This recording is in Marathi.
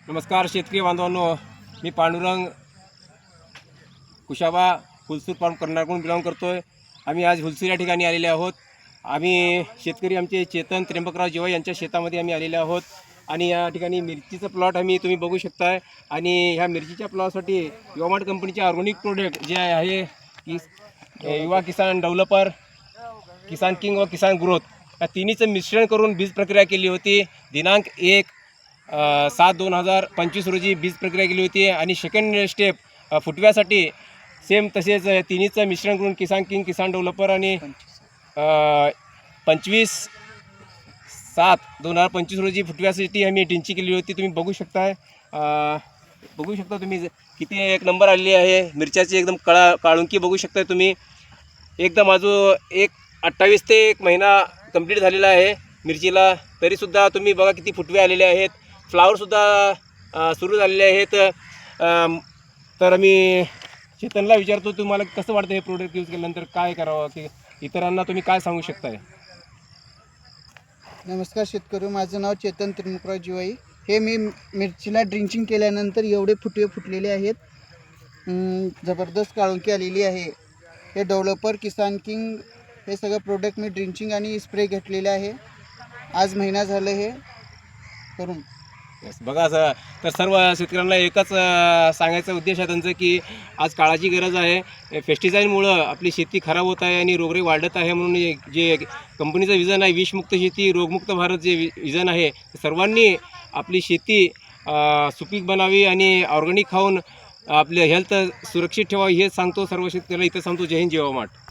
नमस्कार शेतकरी बांधवांनो, मी पांडुरंग कुशाबा हुलसूर फार्म करणारकडून बिलॉंग करतो आहे। आम्ही आज हुलसूर या ठिकाणी आलेले आहोत। आम्ही शेतकरी आमचे चेतन त्र्यंबकराव जेवाई यांच्या शेतामध्ये आम्ही आलेले आहोत आणि या ठिकाणी मिरचीचं प्लॉट तुम्ही बघू शकताय। आणि ह्या मिरचीच्या प्लॉटसाठी युवामार्ट कंपनीचे ऑर्गॅनिक प्रोडक्ट जे आहे की युवा किसान डेव्हलपर, किसान किंग व किसान ग्रोथ या तिन्हीचं मिश्रण करून बीज प्रक्रिया केली होती। दिनांक 1/7/2025 रोजी बीज प्रक्रिया केली होती आणि सेकंड स्टेप फुटव्यासाठी सेम तसेच तिन्हीचं मिश्रण करून किसान किंग, किसान डेव्हलपर आणि 25/7/2025 रोजी फुटव्यासाठी आम्ही ड्रिंचिंग केली होती। तुम्ही बघू शकता तुम्ही किती एक नंबर आलेली आहे। मिरच्याची एकदम काळुंकी बघू शकता तुम्ही। एकदम अजून 28 ते 1 महिना कंप्लीट झालेला आहे मिरचीला, तरीसुद्धा तुम्ही बघा किती फुटवे आलेले आहेत। फ्लावरसुद्धा सुरू झालेले आहेत। तर मी चेतनला विचारतो, तुम्हाला कसं वाटतं हे प्रोडक्ट यूज केल्यानंतर काय करावं की इतरांना तुम्ही काय सांगू शकताय? नमस्कार शेतकरी, माझं नाव चेतन त्रिमुखराव जेवाई। हे मी मिरचीला ड्रिंचिंग केल्यानंतर एवढे फुटवे फुटलेले आहेत, जबरदस्त काळुंकी आलेली आहे। हे डेव्हलपर, किसान किंग हे सगळं प्रोडक्ट मी ड्रिंचिंग आणि स्प्रे घेतलेले आहे। आज महिना झालं हे करून। बघा तर सर्व शेतकऱ्यांना एकच सांगायचा उद्देश आहे त्यांचं की आज काळाची गरज आहे। पेस्टिसाईडमुळं आपली शेती खराब होत आहे आणि रोगराई वाढत आहे। म्हणून जे कंपनीचं विजन आहे विषमुक्त शेती रोगमुक्त भारत, जे विजन आहे सर्वांनी आपली शेती सुपीक बनावी आणि ऑर्गॅनिक खाऊन आपले हेल्थ सुरक्षित ठेवावी हे सांगतो सर्व शेतकऱ्याला। इथं सांगतो जय हिंद, जय महाराष्ट्र।